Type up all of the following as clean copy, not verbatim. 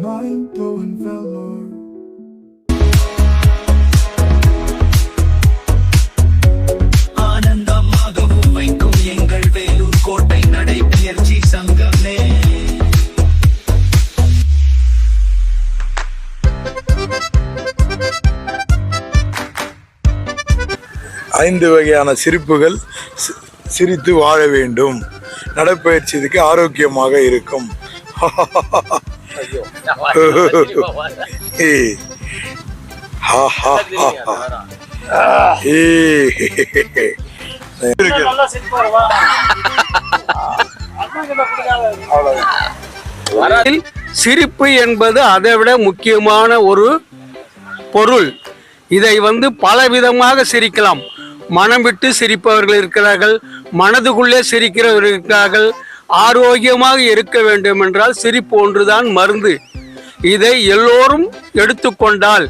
Mind-blowing velour. ஆனந்தமாகவும் வைக்கும் எங்கள் வேலூர் கோட்டை நடைபயிற்சி சங்கமே. ஐந்து வகையான சிரிப்புகள் சிரித்து வாழ வேண்டும். நடைப்பயிற்சிக்கு ஆரோக்கியமாக இருக்கும். சிரிப்பு என்பது அதை விட முக்கியமான ஒரு பொருள். இதை பலவிதமாக சிரிக்கலாம். மனம் விட்டு சிரிப்பவர்கள் இருக்கிறார்கள், மனதுக்குள்ளே சிரிக்கிறவர்கள் இருக்கிறார்கள். ஆரோக்கியமாக இருக்க வேண்டும் என்றால் சிரிப்பு ஒன்றுதான் மருந்து. இதை எல்லோரும் எடுத்துக்கொண்டால்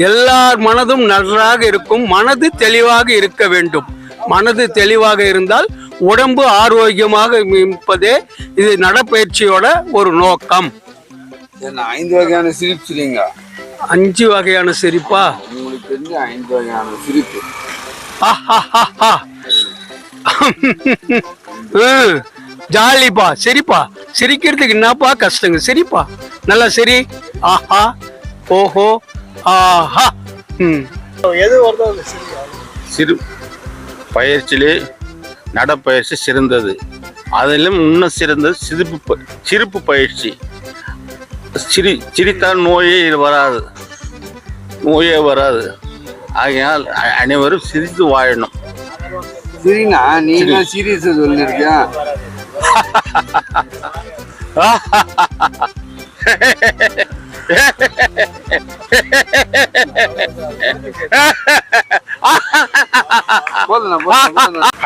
எல்லார் மனதும் நன்றாக இருக்கும். மனது தெளிவாக இருக்க வேண்டும். மனது தெளிவாக இருந்தால் உடம்பு ஆரோக்கியமாக இருப்பதே இது நடைப்பயிற்சியோட ஒரு நோக்கம். 5 வகையான சிரிப்பு சிரிங்க. 5 வகையான சிரிப்பா? உங்களுக்கு தெரிஞ்ச 5 வகையான சிரிப்பு. ஜாலிப்பா, சரிப்பா. சிரிக்கிறதுக்கு என்னப்பா கஷ்டங்க? சரிப்பா, நல்லா சரி. ஆஹா, ஓஹோ, ஆஹா. எது வருது? சிறு பயிற்சியிலே நடப்பயிற்சி சிறந்தது. அதிலும் இன்னும் சிறந்தது சிரிப்பு பயிற்சி. சிரித்தால் நோயே வராது. ஆகையால் அனைவரும் சிரித்து வாழணும். சரிண்ணா, நீங்க சீரியஸ் சொல்லிருக்கியா?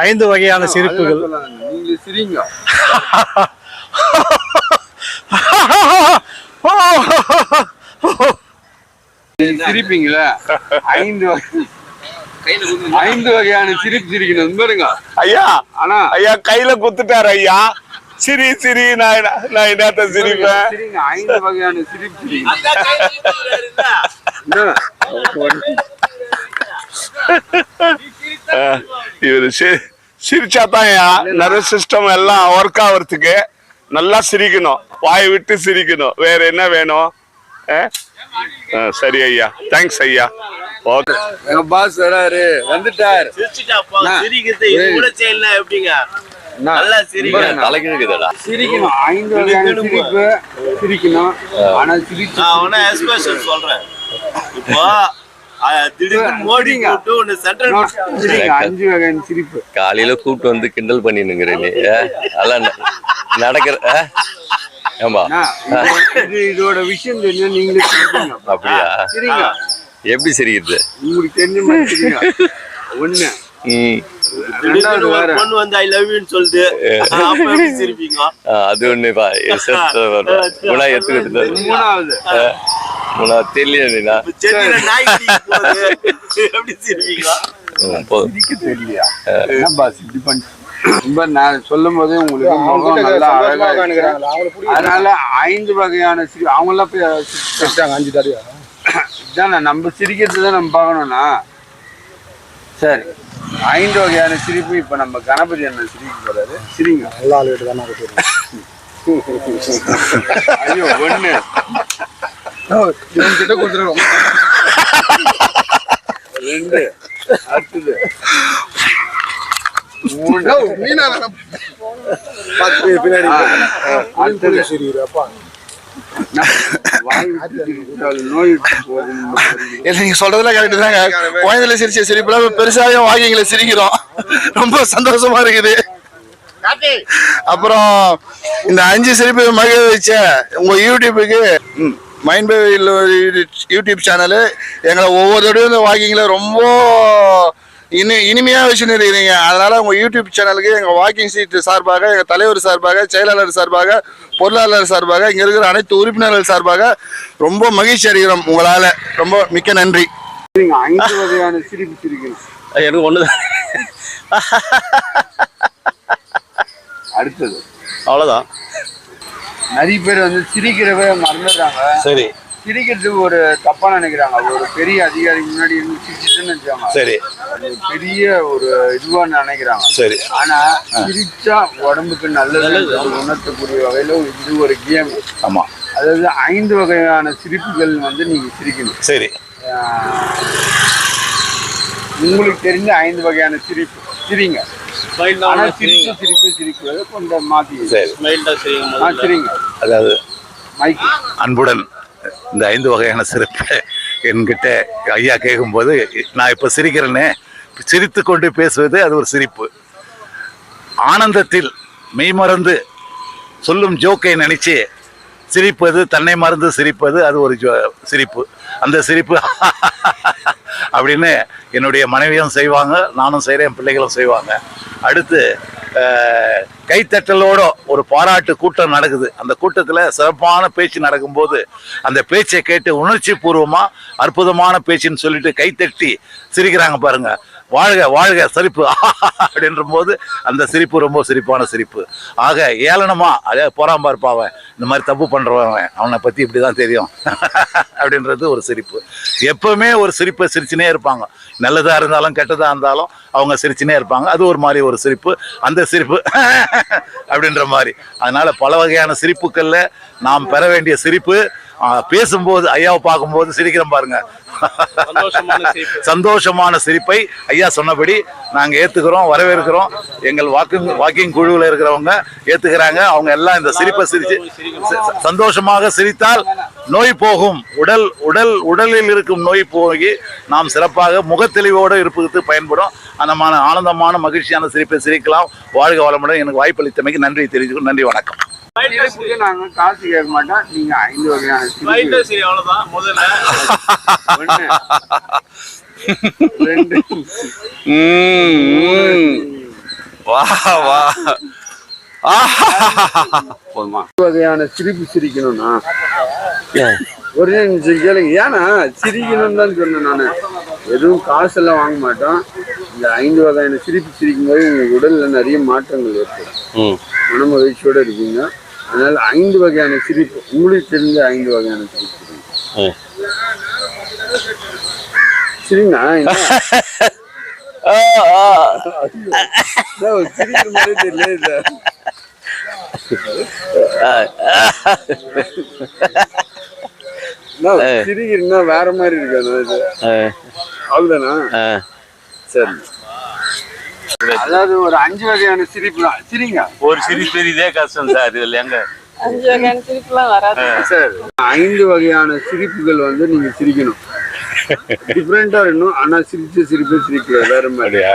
ஐந்து வகையான சிரிப்புகள். நீங்க சிரிங்க. சிரிப்பீங்களா? 5 வகையான சிரிப்பு சிரிக்கணும் பாருங்க ஐயா. ஆனா ஐயா கையில குத்துட்டாரு ஐயா. சிரி நான் என்னத்த சிரிப்பேன்? 5 வகையான சிரிப்பு சிரிக்கணும். இவரு சிரிச்சாதான் நர்வஸ் சிஸ்டம் எல்லாம் ஒர்க் ஆகுறதுக்கு. நல்லா சிரிக்கணும், வாய் விட்டு சிரிக்கணும். வேற என்ன வேணும்? சரி ஐயா, தேங்க்ஸ் ஐயா. ஓகே, எங்க பாஸ் வராரு, வந்துட்டார். சிரிக்கணும். 5 வகையான சிரிப்பு சிரிக்கணும். ஆனா சிரிச்சு சொல்றேன். இப்போ 5 வகையான சிரிப்பு. காலையில கூப்பிட்டு கிண்டல் பண்ணினுங்கிறேன். அதெல்லாம் நடக்கிற இதோட விஷயம் தெரியும். நீங்களே அப்படியா? சரிங்க. எப்படி சிரிக்கிறது உங்களுக்கு தெரிஞ்ச மாதிரி சரிங்க. ஒண்ணு ஐ லவ் யூன்னு சொல்லுது. அது ஒண்ணுப்பா. மூணாவது தெரியலையா? நான் சொல்லும் போதே உங்களுக்கு நல்லா அழகா. அதனால 5 வகையான சிரிப்பு. அவங்க எல்லாம் 5 தடவை இதான நம்ம சிரிக்கிறது தான் நம்ம பார்க்கணும்னா. சரி, 5 வகையான சிரிப்பு. இப்ப நம்ம கணபதி அண்ணன் சிரிக்க போறாரு. சிரிங்க. நல்லா ஆளுகிட்டு தானே. ஐயோ, ஒண்ணு கிட்ட கொடுத்துருவோம். 2, அடுத்தது 3, நீங்க சொல்றதெல்லாம் கரெக்ட் தாங்க. குழந்தைல சிரிச்ச சிரிப்புலாம் பெருசாவே வாக்கிங்களை சிரிக்கிறோம். ரொம்ப சந்தோஷமா இருக்குது. அப்புறம் இந்த 5 சிரிப்பு மகிழ வச்ச உங்க யூடியூபுக்கு மைண்ட் பை யூடியூப் சேனலு எங்களை ஒவ்வொரு தடவையும் வாக்கிங்ல ரொம்ப இனிமையா வச்சுன்னு இருக்கிறீங்க. அதனால உங்க யூடியூப் சேனலுக்கு எங்க வாக்கிங் சீட் சார்பாக, எங்க தலைவர் சார்பாக, செயலாளர் சார்பாக, பொருளாளர் சார்பாக, இங்க இருக்கிற அனைத்து உறுப்பினர்கள் சார்பாக ரொம்ப மகிழ்ச்சி அடைகிறோம். உங்களால ரொம்ப மிக்க நன்றி. 5 வகையான சிரிப்பு சிரிக்கணும். எனக்கு ஒண்ணுதான். அடுத்தது அவ்வளவுதான். நிறைய பேர் வந்து சிரிக்கிறவ மறந்துடுறாங்க. சரி சிரிக்கிறதுக்கு ஒரு தப்பா நினைக்கிறாங்க. ஒரு பெரிய அதிகாரி முன்னாடி இருந்து சிரிச்சுன்னு வச்சாங்க, சரி அது பெரிய ஒரு இதுவா நினைக்கிறாங்க. சரி. ஆனா சிரிச்சா உடம்புக்கு நல்லது உணர்த்தக்கூடிய வகையில இது ஒரு கேம். ஆமா. அதாவது 5 வகையான சிரிப்புகள் வந்து நீங்க சிரிக்கணும். சரி. உங்களுக்கு தெரிஞ்ச 5 வகையான சிரிப்பு சிரிங்க. ஆனா சிரிக்கிறது கொஞ்சம் மாத்தி. சரி சிரிங்க. அதாவது மைக்கு அன்புடன் இந்த 5 வகையான சிரிப்பு என்கிட்ட ஐயா கேட்கும்போது நான் இப்போ சிரிக்கிறேன்னே, சிரித்து கொண்டு பேசுவது அது ஒரு சிரிப்பு. ஆனந்தத்தில் மெய்மறந்து சொல்லும் ஜோக்கை நினைச்சு சிரிப்பது, தன்னை மறந்து சிரிப்பது அது ஒரு சிரிப்பு. அந்த சிரிப்பு அப்படின்னு என்னுடைய மனைவியும் செய்வாங்க, நானும் செய்கிறேன், என் பிள்ளைகளும் செய்வாங்க. அடுத்து கைத்தட்டலோட ஒரு பாராட்டு கூட்டம் நடக்குது. அந்த கூட்டத்தில் சிறப்பான பேச்சு நடக்கும்போது அந்த பேச்சை கேட்டு உணர்ச்சி பூர்வமாக அற்புதமான பேச்சுன்னு சொல்லிட்டு கைத்தட்டி சிரிக்கிறாங்க பாருங்க, வாழ்க வாழ்க சிரிப்பு அப்படின்ற போது அந்த சிரிப்பு ரொம்ப சிரிப்பான சிரிப்பு. ஆக ஏளனமா அதே போறாம இருப்பாவன், இந்த மாதிரி தப்பு பண்றவன், அவனை பத்தி இப்படிதான் தெரியும் அப்படின்றது ஒரு சிரிப்பு. எப்பவுமே ஒரு சிரிப்பை சிரிச்சுனே இருப்பாங்க. நல்லதா இருந்தாலும் கெட்டதா இருந்தாலும் அவங்க சிரிச்சுனே இருப்பாங்க. அது ஒரு மாதிரி ஒரு சிரிப்பு, அந்த சிரிப்பு அப்படின்ற மாதிரி. அதனால பல வகையான சிரிப்புகள்ல நாம் பெற வேண்டிய சிரிப்பு பேசும்போது ஐயாவை பார்க்கும்போது சிரிக்கிறோம் பாருங்க, சந்தோஷமான சிரிப்பை ஐயா சொன்னபடி நாங்க ஏத்துக்கிறோம், வரவேற்கிறோம். எங்கள் வாக்கிங் குழுவில் இருக்கிறவங்க ஏத்துக்கிறாங்க. அவங்க எல்லாம் இந்த சிரிப்பை சிரிச்சு சந்தோஷமாக சிரித்தால் நோய் போகும், உடலில் இருக்கும் நோய் போகி நாம் சிறப்பாக முகத்தெளிவோடு இருப்பதற்கு பயன்படும். அந்த ஆனந்தமான மகிழ்ச்சியான சிரிப்பை சிரிக்கலாம். வாழ்க வளமுடன். எனக்கு வாய்ப்பளித்தமைக்கு நன்றி தெரிவிச்சுக்கணும். நன்றி, வணக்கம். நாங்க காசு கேட்க மாட்டோம். நீங்க 5 வகையான அவ்வளவுதான். முதல்ல 1 2 வகையான சிரிப்பு சிரிக்கணும்னா ஒரே நிமிஷம் கேளுங்க. ஏன்னா சிரிக்கணும்னு தான் சொன்னேன் நானு. எதுவும் காசெல்லாம் வாங்க மாட்டோம். இந்த 5 வகையான சிரிப்பு சிரிக்கும் போது உங்க உடல்ல நிறைய மாற்றங்கள் ஏற்படும். மன மகிழ்ச்சியோட இருப்பீங்க. அதனால 5 வகையான சிரிப்பு, உங்களுக்கு தெரிஞ்ச 5 வகையான சிரிப்பு சரிங்களா? சிரிக்கிற மாதிரி தெரியல. சிரிக்கிறீங்கன்னா வேற மாதிரி இருக்காது. அவ்வளவுதானா? சரி. அதாவது ஒரு 5 வகையான சிரிப்பு தான். சிரிங்க. ஒரு சிரிப்பு இதே கஷ்டம் சார். இதுல எங்க 5 வகையான சிரிப்புலாம் வராது சார். 5 வகையான சிரிப்புகள் வந்து நீங்க சிரிக்கணும். டிஃப்ரெண்டா இருக்கணும். ஆனா சிரிச்ச சிரிப்பு சிரிக்கல வேற மாதிரியா?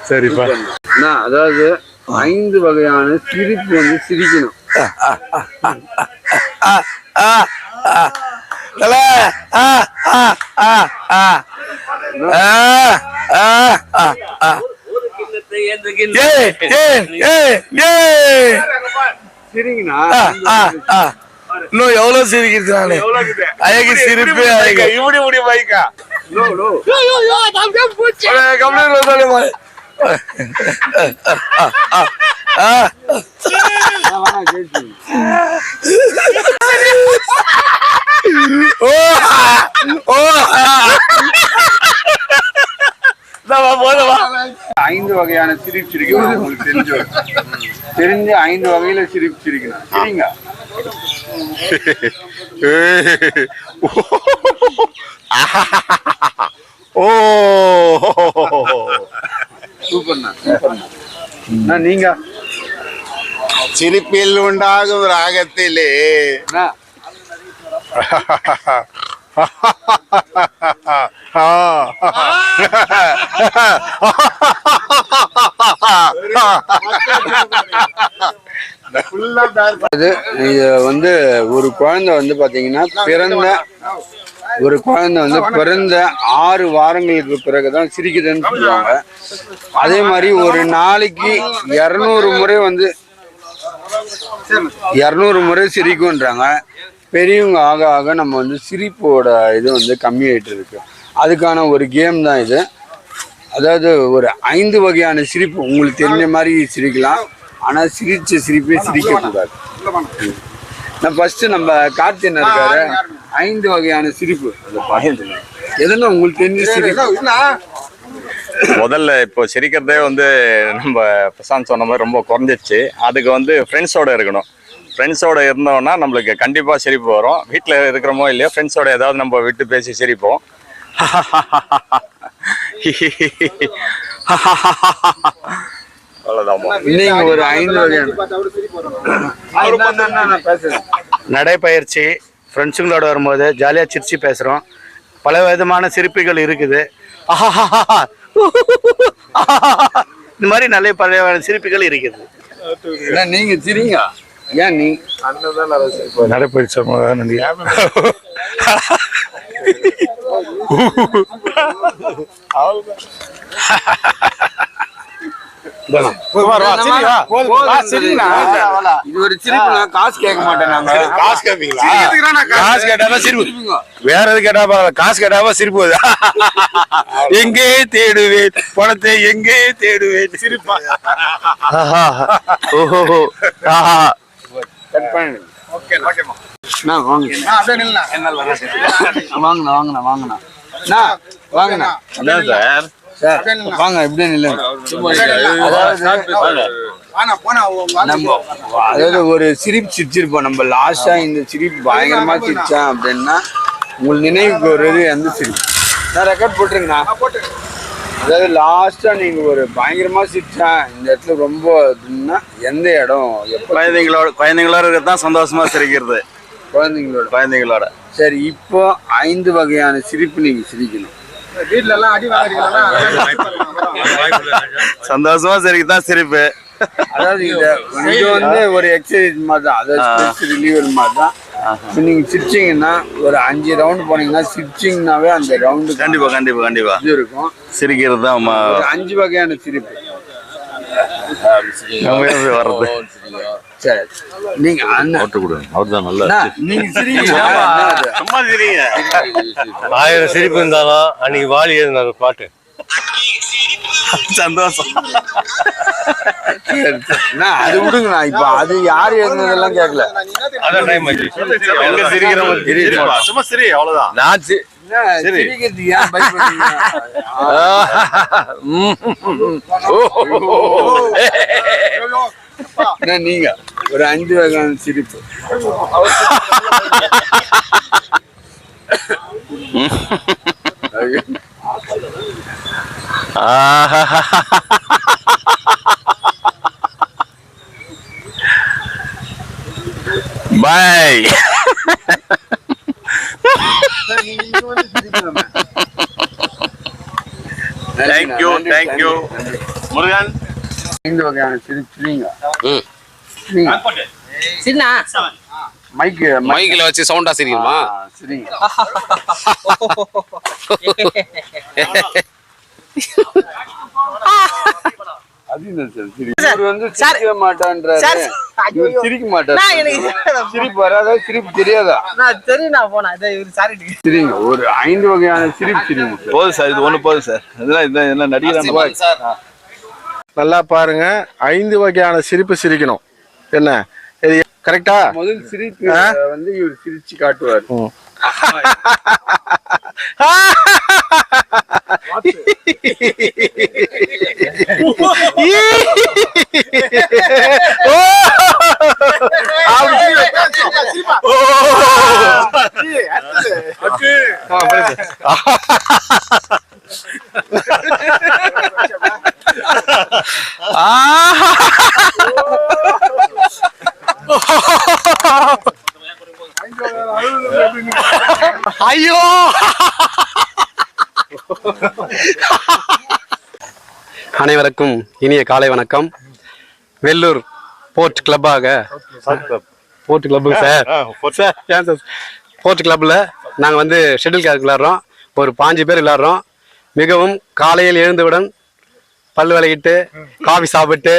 சரிப்பா. அதாவது 5 வகையான சிரிப்பு வந்து சிரிக்கணும். சிரிங்கண்ணா. இன்னும் எவ்வளவு சிரிக்கிறது நானு. அழகு சிரிப்பு இப்படி இப்படி பைக்கா ஐந்து வகையான சிரிப்பு சிரிக்கணும். உங்களுக்கு தெரிஞ்ச 5 வகையில சிரிப்பு சிரிக்கணும். சரிங்க. ஓ சூப்பர்ண்ணா, சூப்பர்ண்ணா. நீங்க சிரிப்பில் உண்டாகும் ராகத்திலே இது வந்து ஒரு குழந்தை வந்து பாத்தீங்கன்னா பிறந்த 6 வாரங்களுக்கு பிறகுதான் சிரிக்குதுன்னு சொல்லுவாங்க. அதே மாதிரி ஒரு நாளைக்கு 200 முறை வந்து 200 முறை சிரிக்கும்ன்றாங்க. பெரியவங்க ஆக ஆக நம்ம வந்து சிரிப்போட இது வந்து கம்மியாயிட்டு இருக்கு. அதுக்கான ஒரு கேம் தான் இது. அதாவது ஒரு 5 வகையான சிரிப்பு உங்களுக்கு தெரிஞ்ச மாதிரி சிரிக்கலாம். ஆனால் சிரிச்ச சிரிப்பே சிரிக்கக்கூடாது. நான் ஃபர்ஸ்ட் நம்ம கார்த்தியன் இருக்காரு 5 வகையான சிரிப்பு அதை பார்த்து எதுனா உங்களுக்கு தெரிஞ்ச சிரிப்பு. முதல்ல இப்போ சிரிக்கிறதே வந்து நம்ம பிரசாந்த் சொன்ன மாதிரி ரொம்ப குறைஞ்சிச்சு. அதுக்கு வந்து ஃப்ரெண்ட்ஸோட இருக்கணும். ஃப்ரெண்ட்ஸோட இருந்தோம்னா நம்மளுக்கு கண்டிப்பாக சிரிப்பு வரும். வீட்டில் இருக்கிறோமோ இல்லையோ ஃப்ரெண்ட்ஸோட ஏதாவது நம்ம விட்டு பேசி சிரிப்போம். அவ்வளோதான். நீங்க ஒரு 5 வகையான நடைப்பயிற்சி ஃப்ரெண்ட்ஸுங்களோட வரும்போது ஜாலியாக சிரிச்சு பேசுகிறோம். பல விதமான சிரிப்புகள் இருக்குது. இந்த மாதிரி நல்ல பல சிரிப்புகள் இருக்குது. நீங்க சிரிங்க. ஏன் நீ நடைப்பயிற்சி நன்றி. இது ஒரு சிரிப்பு. காசு கேட்க மாட்டேன். நாங்க காசு கேட்பீங்களா? காசு கேட்டாதான் சிரிப்பு. வேற எது கேட்டா காசு கேட்டாவா சிரிப்பு? எங்கே தேடுவேன் பணத்தை, எங்கே தேடுவேன் சிரிப்பா? ஓஹோ கட் பண்ணு. வாங்க இப்படியே நில்லுங்க. அதாவது ஒரு சிரிப்பு சிரிச்சிருப்போம் நம்ம. லாஸ்டா இந்த சிரிப்பு பயங்கரமா சிரிச்சேன் அப்படின்னா உங்களுக்கு நினைவுக்கு ஒரு எந்த சிரிப்பு நான் ரெக்கார்ட் போட்டுருங்கண்ணா. அதாவது லாஸ்டா நீங்க ஒரு பயங்கரமா சிரிச்சேன் இந்த இடத்துல ரொம்ப இதுன்னா எந்த இடம்? குழந்தைங்களோட இருக்கிறது சந்தோஷமா சிரிக்கிறது. குழந்தைங்களோட. சரி, இப்போ 5 வகையான சிரிப்பு நீங்க சிரிக்கணும். சந்தோஷமா சிரிக்கதான் சிரிப்பு. அதாவது இது வந்து ஒரு எக்ஸசைஸ் மாதிரி தான். அதாவது ஸ்ட்ரெஸ் ரிலீவர் மாதிரி தான். நீங்க சிரிச்சிங்கன்னா ஒரு 5 ரவுண்ட் போனீங்கன்னா சிரிச்சிங்கனாவே அந்த ரவுண்டு கண்டிப்பா இது இருக்கும். சிரிக்கிறது தான் 5 வகையான சிரிப்பு வர்றது. சரி, நீங்க நீங்க சிரிங்க. சும்மா சிரிங்க. 1000 சிரிப்பு இருந்தாலும் அன்னைக்கு வாலி எழுதின பாட்டு சந்தோஷம். அது விடுங்கண்ணா. இப்ப அது யாரு எழுதுனதெல்லாம் கேட்கல. சும்மா சரி அவ்வளவுதான். நான் சிரிக்கிறதுக்கு ஏன் பயப்படுறீங்க? நீங்க ஒரு 5 வகையான சிரிப்பு. பாய். தேங்க்யூ முருகன். 5 வகையான சிரிப்பு. மைக்கில் வச்சு சவுண்டா சிரிக்கணுமா? சரிங்க. அது என்ன சார்? இவர் வந்து சிரிக்க மாட்டான்றாரு. இவர் சிரிக்க மாட்டாரு. சிரிப்பு வராதா? சிரிப்பு தெரியாதா? சரிங்க, ஒரு 5 வகையான சிரிப்பு சிரிங்க. போதும் சார், இது ஒண்ணு போதும் சார். இதெல்லாம் என்ன நடிகர் நல்லா பாருங்க. 5 வகையான சிரிப்பு சிரிக்கணும். என்ன இது கரெக்டா? முதல் சிரிப்பு வந்து இவர் சிரிச்சு காட்டுவார். ஐயோ, அனைவருக்கும் இனிய காலை வணக்கம். வெள்ளூர் போர்ட் கிளப்பாக போர்ட் கிளப்புங்க சார். ஏன் சார் போர்ட் கிளப்பில் நாங்கள் வந்து ஷெட்டில் கார்க் விளாட்றோம். ஒரு 5 பேர் விளாட்றோம். மிகவும் காலையில் எழுந்தவுடன் பல் விளக்கிட்டு காஃபி சாப்பிட்டு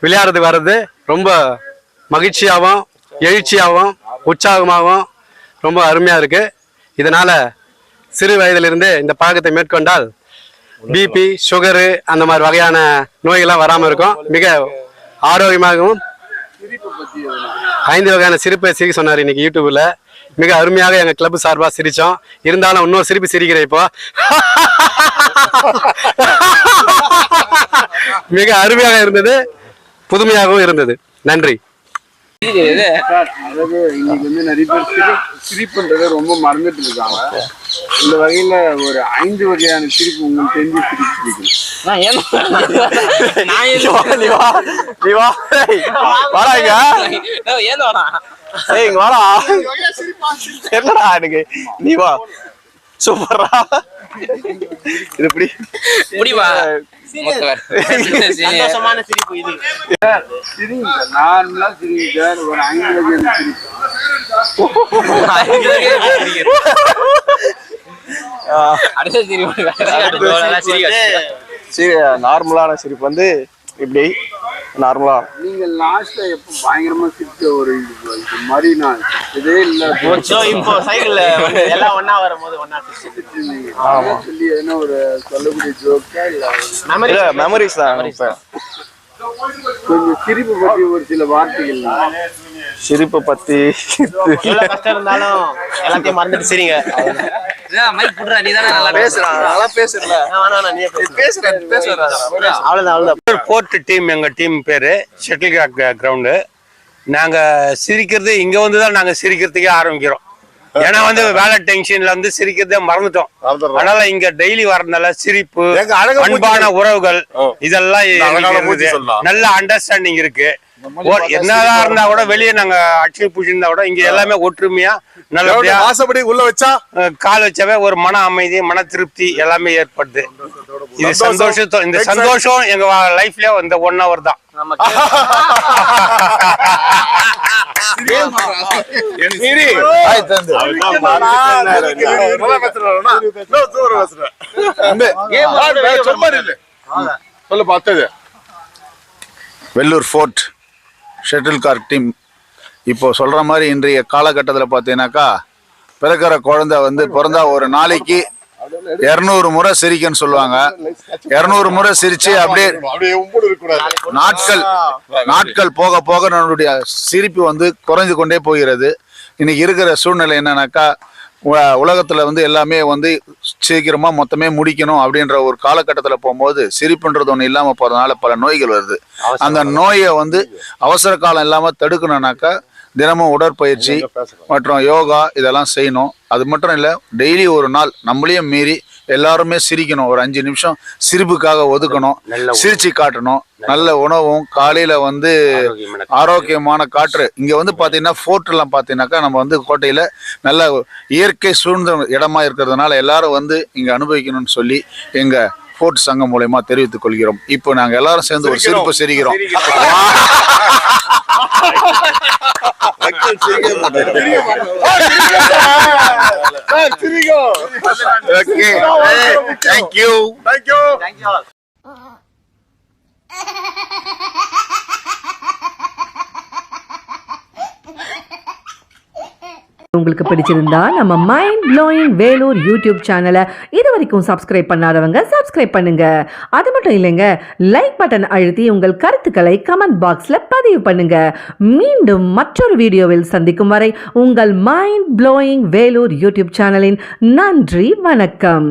விளையாடுறதுக்கு வர்றது ரொம்ப மகிழ்ச்சியாகவும் எழுச்சியாகவும் உற்சாகமாகவும் ரொம்ப அருமையாக இருக்குது. இதனால் சிறு வயதிலிருந்து இந்த பழக்கத்தை மேற்கொண்டால் பிபி, சுகரு அந்த மாதிரி வகையான நோய்கள்லாம் வராமல் இருக்கும். மிக ஆரோக்கியமாகவும் 5 வகையான சிரிப்பை சிரிக்க சொன்னார் இன்னைக்கு யூடியூப்ல. மிக அருமையாக எங்கள் கிளப் சார்பாக சிரித்தோம். இருந்தாலும் இன்னொரு சிரிப்பு சிரிக்கிறேன் இப்போ. மிக அருமையாக இருந்தது, புதுமையாகவும் இருந்தது. நன்றி. அதாவது இன்னைக்கு வந்து நிறைய பேர் சிரிப்புன்றதை ரொம்ப மறந்துட்டு இருக்காங்க. இந்த வகையில ஒரு 5 வகையான சிரிப்பு உங்களுக்கு தெரிஞ்சு சிரிப்பு சூப்பரா இது எப்படி சந்தோஷமான சிரிப்பு இது. சிரிங்க, நார்மலா சிரிங்க சார். ஒரு 5 வகையான சிரிப்பு. நார்மலான சிரிப்பு வந்து இப்படி நார்மலா. நீங்க லாஸ்ட்ல எப்ப பயங்கரமா சிரிச்ச ஒரு இது மாதிரி நான் இதே இல்ல இப்போ சைக்கிள்ல எல்லாம் ஒண்ணா வரும்போது ஒண்ணா சொல்லி எதனா ஒரு சொல்லக்கூடிய ஜோக்கா இல்ல மெமரிஸ் தான். கொஞ்சம் சிரிப்பு பத்தி ஒரு சில வார்த்தைகள். சிரிப்பை பத்தி கஷ்டம் இருந்தாலும் எல்லாத்தையும் மறந்துட்டு சரிங்க. போர்ட் டீம் எங்க டீம் பேரு ஷட்டில் கிரவுண்டு. நாங்க சிரிக்கிறது இங்க வந்துதான் நாங்க சிரிக்கிறதுக்கே ஆரம்பிக்கிறோம். ஏன்னா வந்து வேலை டென்ஷன்ல வந்து சிரிக்கிறதே மறந்துட்டோம். அதனால இங்க டெய்லி வரதுனால சிரிப்பு, அன்பான உறவுகள் இதெல்லாம் நல்ல அண்டர்ஸ்டாண்டிங் இருக்கு. என்னதான் இருந்தா கூட வெளியே நாங்க அடிச்சு பூச்சிருந்தா கூட இங்க எல்லாமே ஒற்றுமையா நல்லபடியா ஆசைப்படி உள்ள வச்சா கால் வச்சவே ஒரு மன அமைதி, மன திருப்தி எல்லாமே ஏற்படுது. இது இந்த சந்தோஷம் எங்க லைஃப்ல இந்த 1 hour தான். சொல்லு பார்த்தது. Vellur fort shuttle cork team இப்போ சொல்கிற மாதிரி இன்றைய காலகட்டத்தில் பார்த்தீங்கன்னாக்கா பிறக்கிற குழந்தை வந்து பிறந்தா ஒரு நாளைக்கு 200 முறை சிரிக்கன்னு சொல்லுவாங்க. 200 முறை சிரிச்சு அப்படியே நாட்கள் போக போக நம்மளுடைய சிரிப்பு வந்து குறைஞ்சு கொண்டே போகிறது. இன்னைக்கு இருக்கிற சூழ்நிலை என்னன்னாக்கா உலகத்தில் வந்து எல்லாமே வந்து சீக்கிரமாக மொத்தமே முடிக்கணும் அப்படின்ற ஒரு காலகட்டத்தில் போகும்போது சிரிப்புன்றது ஒன்று இல்லாமல் போகிறதுனால பல நோய்கள் வருது. அந்த நோயை வந்து அவசர காலம் இல்லாமல் தடுக்கணும்னாக்கா தினமும் உடற்பயிற்சி மற்றும் யோகா இதெல்லாம் செய்யணும். அது மட்டும் இல்லை, டெய்லி ஒரு நாள் நம்மளையும் மீறி எல்லாருமே சிரிக்கணும். ஒரு 5 நிமிஷம் சிரிப்புக்காக ஒதுக்கணும், சிரிச்சு காட்டணும். நல்ல உணவும் காலையில வந்து ஆரோக்கியமான காற்று. இங்க வந்து பாத்தீங்கன்னா ஃபோர்ட் எல்லாம் பாத்தீங்கன்னாக்கா நம்ம வந்து கோட்டையில நல்ல இயற்கை சூழ்ந்த இடமா இருக்கிறதுனால எல்லாரும் வந்து இங்க அனுபவிக்கணும்னு சொல்லி எங்க ஃபோர்ட் சங்கம் மூலமா தெரிவித்துக் கொள்கிறோம். இப்போ நாங்க எல்லாரும் சேர்ந்து ஒரு சிரிப்பு சிரிக்கிறோம். Thank you. உங்களுக்கு பிடிச்சிருந்தா நம்ம மைண்ட் ப்ளோயிங் வேலூர் யூடியூப் சேனலை இது வரைக்கும் சப்ஸ்கிரைப் பண்ணாதவங்க சப்ஸ்கிரைப் பண்ணுங்க. அது மட்டும் இல்லைங்க, லைக் பட்டன் அழுத்தி உங்கள் கருத்துக்களை கமெண்ட் பாக்ஸ்ல பதிவு பண்ணுங்க. மீண்டும் மற்றொரு வீடியோவில் சந்திக்கும் வரை உங்கள் மைண்ட் ப்ளோயிங் வேலூர் யூடியூப் சேனலின் நன்றி, வணக்கம்.